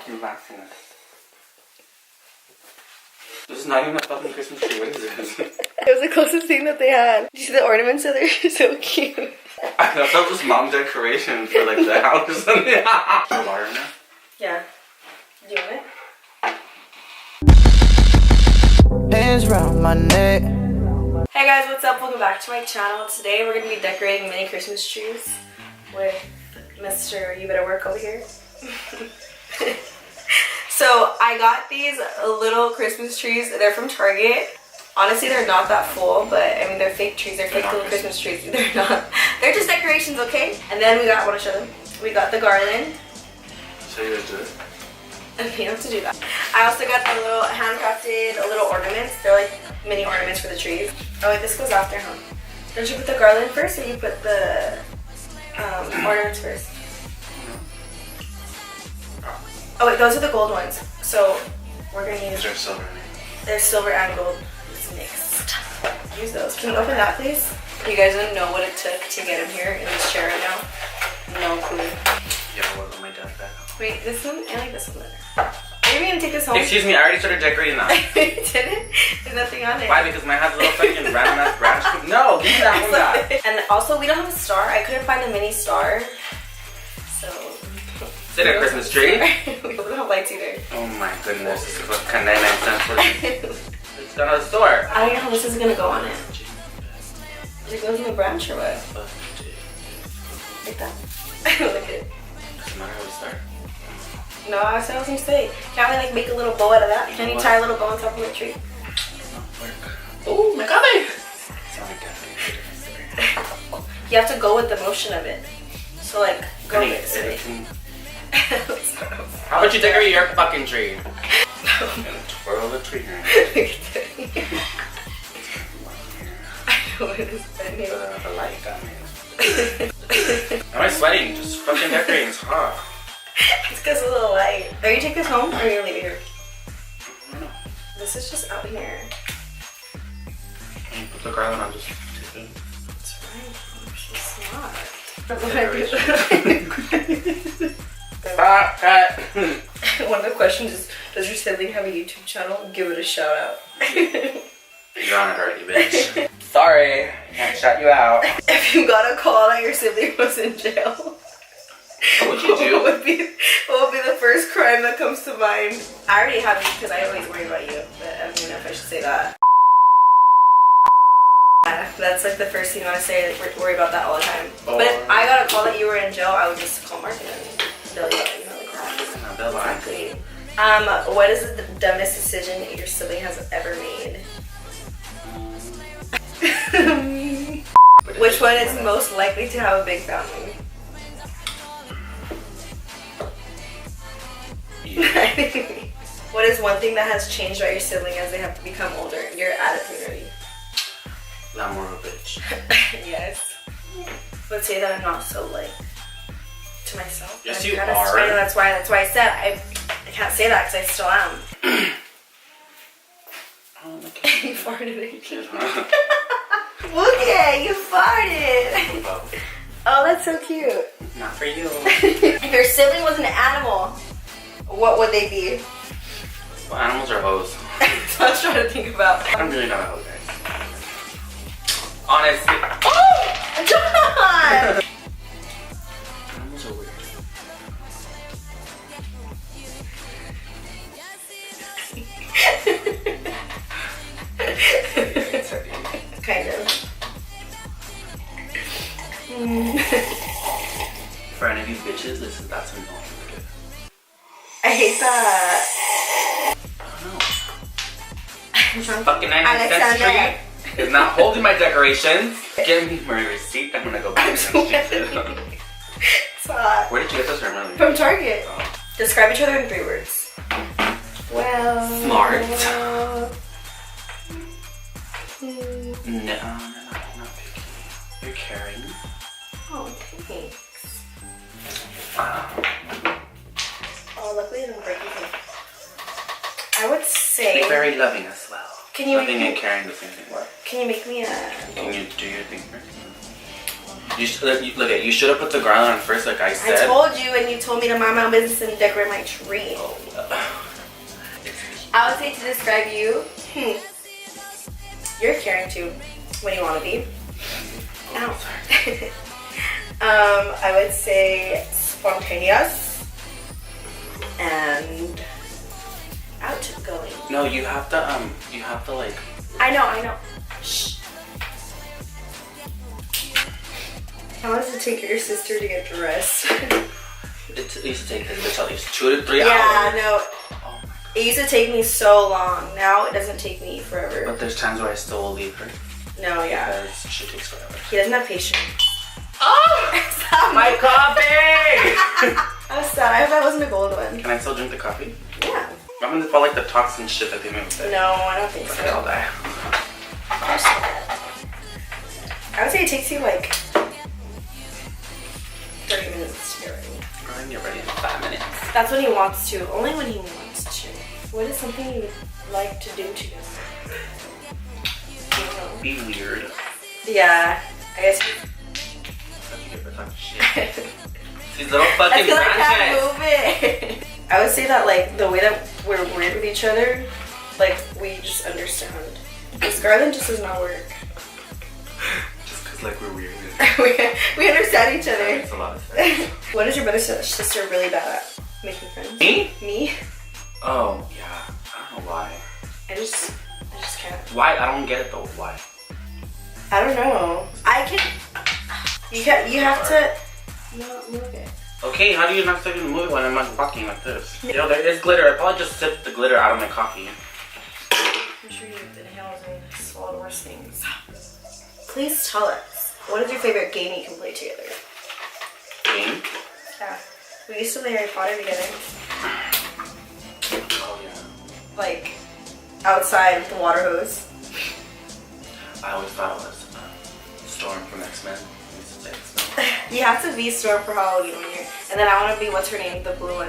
relaxing it. This is not even a fucking Christmas tree. What is this? It was the closest thing that they had. Do you see the ornaments? So they're so cute. I thought that was mom decoration for like the house or something. Water now? Yeah. Do you want it? Hands round my neck. Hey guys, what's up? Welcome back to my channel. Today we're going to be decorating mini Christmas trees with Mr. You Better Work over here. So I got these little Christmas trees. They're from Target. Honestly, they're not that full, but I mean, they're fake trees. They're fake little Christmas trees. They're not. They're just decorations, okay? And then we got, I want to show them. We got the garland. So you do it? Okay, you don't have to do that. I also got the little handcrafted little ornaments. They're like mini ornaments for the trees. Oh wait, this goes after, huh? Don't you put the garland first, or you put the ornaments first? Oh wait, those are the gold ones. So we're gonna use. They're silver. They're silver and gold. It's mixed. Use those. Can you open that, please? You guys don't know what it took to get him here in this chair right now. No clue. Yeah, what about my dad back? Wait, this one? I like this one better. Are you gonna take this home? Excuse me, I already started decorating that. You didn't? There's nothing on it. Why? Because mine has a little fucking random ass branch. No, give me that one back. And also, we don't have a star. I couldn't find a mini star. So. Is it a Christmas tree? We don't have lights either. Oh my goodness, this is what kind of 99 cents for you. It's not a store. I don't know how this is gonna go on it. It goes in the branch or what? Like that. Look at it. Doesn't matter how we start. No, I was gonna say, can't we like make a little bow out of that? Can you tie a little bow on top of the tree? Oh my god! You have to go with the motion of it. So like, go with it. How about you decorate your fucking tree? And twirl the tree here. The light got me. Am I sweating? Just fucking decorating. It's hot. It's because of the light. Are you taking this home or are you gonna leave it here? I don't know. This is just out here. Can you put the garland on just too soon? That's right. She's smart. Stop, cut. One of the questions is, does your sibling have a YouTube channel? Give it a shout out. You're on it already, bitch. Sorry, can't shout you out. If you got a call that your sibling was in jail, what would you do? What would be the first crime that comes to mind? I already have you because I always worry about you, but I don't even know if I should say that. That's like the first thing I want to say. Worry about that all the time. But if I got a call that you were in jail, I would just call Mark and they'll yell at you. Exactly. What is the dumbest decision your sibling has ever made? Which one is most likely to have a big family? What is one thing that has changed about your sibling as they have to become older? Your attitude, maybe. I'm more of a bitch. Yes. But say that I'm not so like to myself. Yes, I'm you kinda are. straight, that's why I said I can't say that because I still am. Oh, okay. You farted again. Look at you farted. Oh, that's so cute. Not for you. If your sibling was an animal, what would they be? Well, animals are hoes. So I was trying to think about. I'm really not a hoe, guys. Honestly. Oh, John! Animals are weird. Kind of. For any of you bitches, that's an awful good. I hate that. I don't know. Fucking 99 cents tree is not holding my decorations. Give me my receipt. I'm gonna go back and Stop. Where did you get this from, really? From Target. Oh. Describe each other in 3 words. Well. Smart. No, No, I'm not picky. You're caring. oh, thanks. Wow. Oh, luckily it didn't break anything. I would say. You're very loving as well. Can you loving make and caring the same thing. What? Can you make me a? Can you do your thing first? You should have put the garland on first, like I said. I told you, and you told me to mind my own business and decorate my tree. Oh, I would say to describe you, you're caring too when you want to be. Ow. I would say spontaneous and outgoing. No, you have to like. I know. Shh. How long does it take your sister to get dressed? It used to take at least 2 to 3 hours. Yeah, no. Oh, it used to take me so long. Now it doesn't take me forever. But there's times where I still will leave her. No, yeah. Because she takes forever. He doesn't have patience. Oh! My coffee! I'm sad. I hope that wasn't a gold one. Can I still drink the coffee? Yeah. I'm gonna fall like the toxin shit that they make with it. No, I don't think so. I'll die. I would say it takes you like 30 minutes to get ready. I can get ready in 5 minutes. That's when he wants to. Only when he wants to. What is something you would like to do together? Be weird. Yeah, I guess. Such a good for talking shit. These little fucking I can't branches. move it. I would say that like the way that we're weird with each other, like we just understand. Because Garland just does not work. Just because like we're weird. we understand each other. That makes a lot of sense. What is your brother sister really bad at? Making friends. Me? Me? Oh yeah. I don't know why. I just can't. Why? I don't get it though. Why? I don't know. You have to move it. Okay, how do you not still move it when I'm not walking like this? Yo, there is glitter. I probably just sipped the glitter out of my coffee. I'm sure you've inhaled and swallowed worse things. Please tell us, what is your favorite game you can play together? Game? Yeah. We used to play Harry Potter together. Oh yeah. Like, outside with the water hose. I always thought it was Storm from X-Men. I used to play X-Men. You have to be Storm for Halloween when you're. And then I want to be, what's her name? The blue one.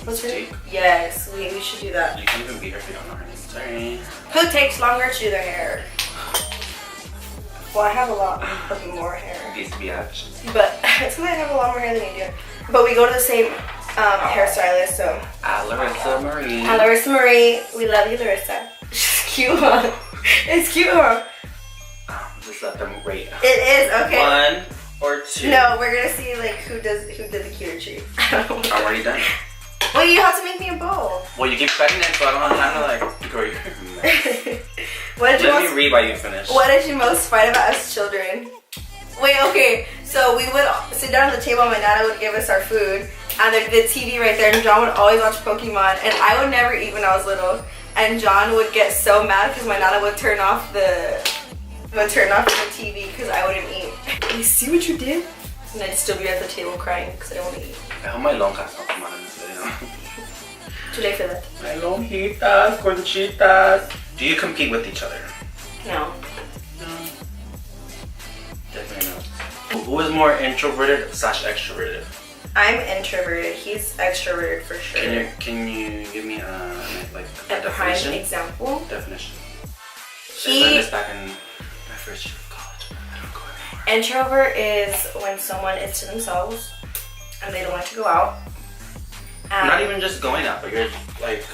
What's her name? Yes, we should do that. You can't even beat her if you don't know her name. Sorry. Who takes longer to do their hair? Well, I have a lot more hair. Beast biatch. But it's because I have a lot more hair than you do. But we go to the same hairstylist, so. Larissa Marie. Larissa Marie, we love you, Larissa. She's cute, huh? It's cute, huh? Just let them rate. It is, okay. 1 or 2. No, we're gonna see like who did the cuter tree. I'm already done. Well, you have to make me a bowl. Well, you keep cutting it, so I don't have time to like go your Let me read while you finish. What did you most fight about as children? Wait, okay. So we would sit down at the table. My nana would give us our food, and there'd be the TV right there. And John would always watch Pokemon, and I would never eat when I was little. And John would get so mad because my nana would turn off the TV because I wouldn't eat. You see what you did? And I'd still be at the table crying because I don't want to eat. I hope my lonjas don't come out in this video. Too late for that. My lonjitas, conchitas. Do you compete with each other? No. No. Definitely not. Who is more introverted / extroverted? I'm introverted. He's extroverted for sure. Can you give me a prime definition? example? Definition. I He learned this back in my first year of college. I don't go anymore. introvert is when someone is to themselves and they don't like to go out. Not even just going out, but you're like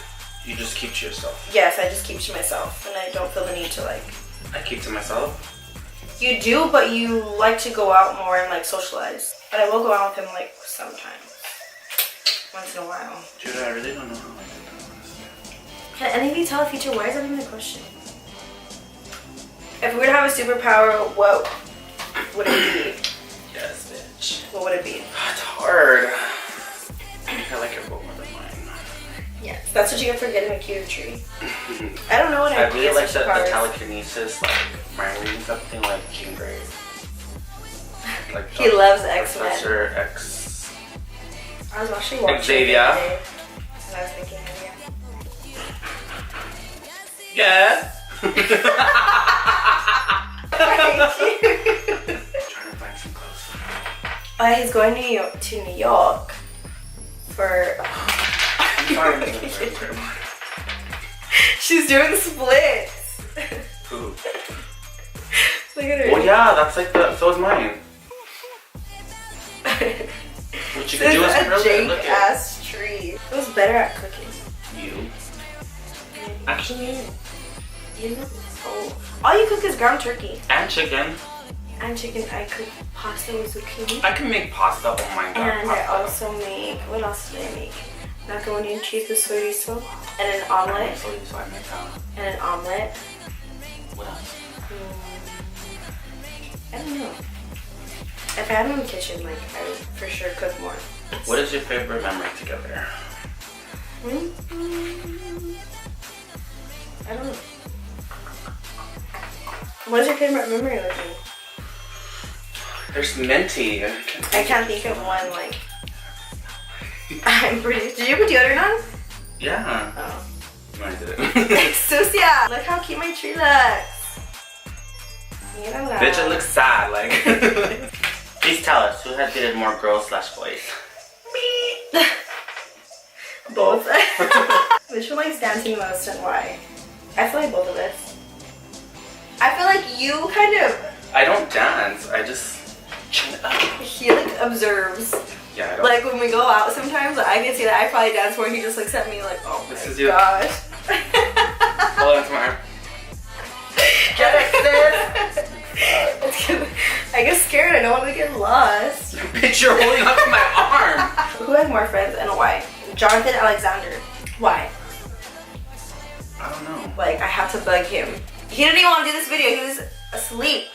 you just keep to yourself. Yes, I just keep to myself, and I don't feel the need to like. I keep to myself. You do, but you like to go out more and like socialize. But I will go out with him like sometimes, once in a while. Dude, I really don't know how I do that, honestly. Can any of you tell the future? Why is that even a question? If we were to have a superpower, what would it be? Yes, bitch. What would it be? It's hard. I like your book more than mine. Yes, that's what you get for getting a cuter tree. I don't know what I really like the telekinesis, like reading something like Jean Grey. Like he loves X-Men. Professor X. I was actually watching Xavier. it the other day, and I was thinking of you. Yes. Thank you. Trying to find some clothes. He's going to New York for. She's doing splits. Who? Look at her. Well, yeah, that's like the. So is mine. What you can do is curl it. Look at ass tree. Who's better at cooking? you. Actually, you know. Oh, all you cook is ground turkey and chicken. and chicken. I cook pasta with zucchini. I can make pasta. Oh my god. And pasta. I also make. What else did I make? Macaroni and cheese with chorizo and an omelet. And an omelet. What else? I don't know. If I had my own kitchen, like, I would for sure cook more. What is your favorite memory together? I don't know. What is your favorite memory with me? There's minty. I can't think of one, like... I'm pretty... Did you put deodorant on? Yeah. Oh. No, I didn't. Sucia! Look how cute my tree looks. You know that. Bitch, it looks sad, like. Please tell us, who has dated more girls/boys? Me! Both. Which one likes dancing most and why? I feel like both of us. I feel like you kind of... I don't dance, I just... He like observes. Yeah, I don't. Like when we go out sometimes, I can see that I probably dance more. He just looks at me like, oh This my is you. gosh. Hold on to my arm. Get it, sis! I get scared. I don't want to get lost. Bitch, you're holding up to my arm. Who has more friends and why? Jonathan Alexander. Why? I don't know. Like, I have to bug him. He didn't even want to do this video. He was asleep.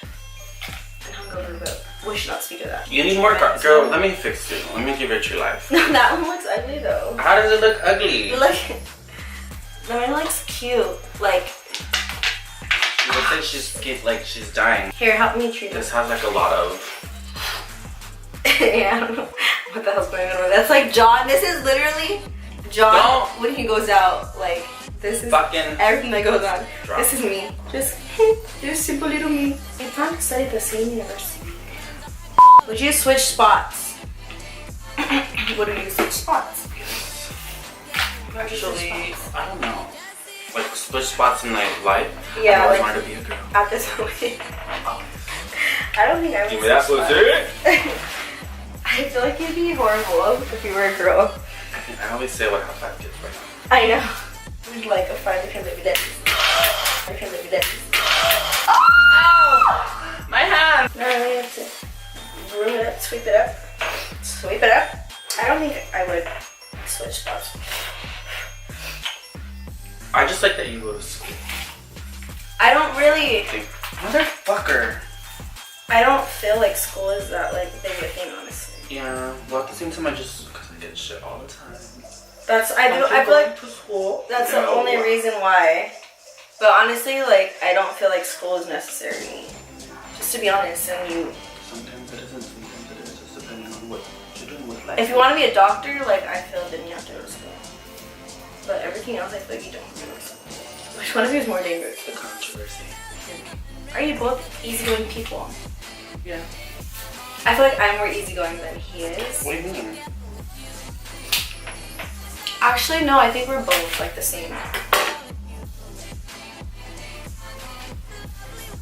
And hungover, but we should not speak of that. You need more girl, let me fix you. Let me give it your life. No, that one looks ugly though. How does it look ugly? Look. That one looks cute. Like, She looks like she's dying. here, help me treat This this. has like a lot of... Yeah, I don't know what the hell's going on over there. That's like John. This is literally John Don't. when he goes out. Like, this is Fucking... everything that goes on. Drop. This is me. Just simple little me. I plan to study at the same university. Would you switch spots? Would you switch spots? Actually, I don't know. Like switch spots in like life? Yeah, I always like- wanted to be a girl. At this point. I don't think I would Give me that switch pussy. spots. I feel like it'd be horrible if you were a girl. I always say what I have 5 kids right now. I know. We'd like a find different baby daddies. Different baby daddies. Ow! My hand! No, we have to broom it up, sweep it up. Sweep it up. I don't think I would switch spots. I just like that you go to school. I don't really, Motherfucker. I don't feel like school is that like big of a thing, honestly. Yeah, well at the same time I just, because I get shit all the time. That's, I feel like to school. that's the only reason why. But honestly, like, I don't feel like school is necessary. Just to be honest, and you... Sometimes it isn't, sometimes it is, just depending on what you're doing with life. If you want to be a doctor, like, I feel then you have to go to school. But everything else, I feel like you don't have to go to school. Which one of you is more dangerous? The controversy. Are you both easygoing people? Yeah. I feel like I'm more easygoing than he is. What do you mean? Actually, no, I think we're both like the same.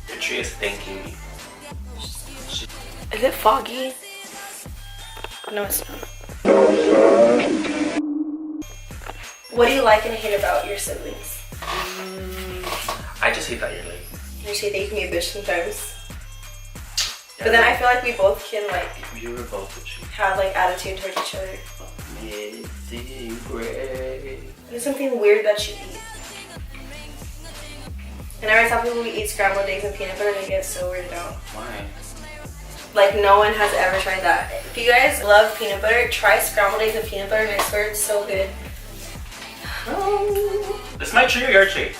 Your tree is thanking me. Is it foggy? No, it's not. What do you like and hate about your siblings? I just hate that you're late. You say they can be a bitch sometimes. But then I feel like we both can like You were both a tree. have like attitude towards each other. Amazing grace. There's something weird that you eat. Whenever I tell people we eat scrambled eggs and peanut butter, they get so weirded out. Why? Like no one has ever tried that. If you guys love peanut butter, try scrambled eggs and peanut butter and I swear it's so good. Oh. Is my tree or your tree?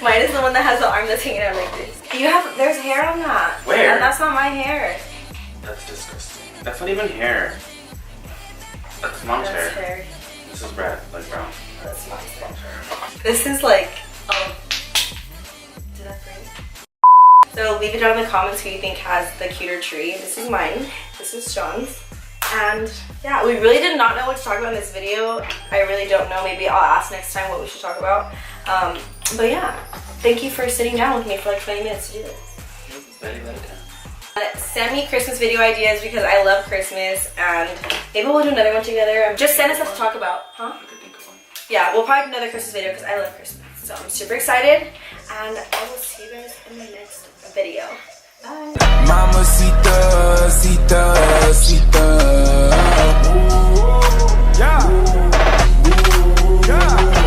Mine is the one that has the arm that's hanging out like this. You have, there's hair on that. Where? And that's not my hair. That's disgusting. That's not even hair. That's mom's That's hair. hair. This is red, like brown. That's mom's hair. This is like, oh. Did that break? So leave it down in the comments who you think has the cuter tree. This is mine. This is John's. And yeah, we really did not know what to talk about in this video. I really don't know. Maybe I'll ask next time what we should talk about. But yeah, thank you for sitting down with me for like 20 minutes to do this. Send me Christmas video ideas because I love Christmas, and maybe we'll do another one together. Just send us stuff to talk about, huh? Yeah, we'll probably do another Christmas video because I love Christmas. So I'm super excited, and I will see you guys in the next video. Bye. Mamacita,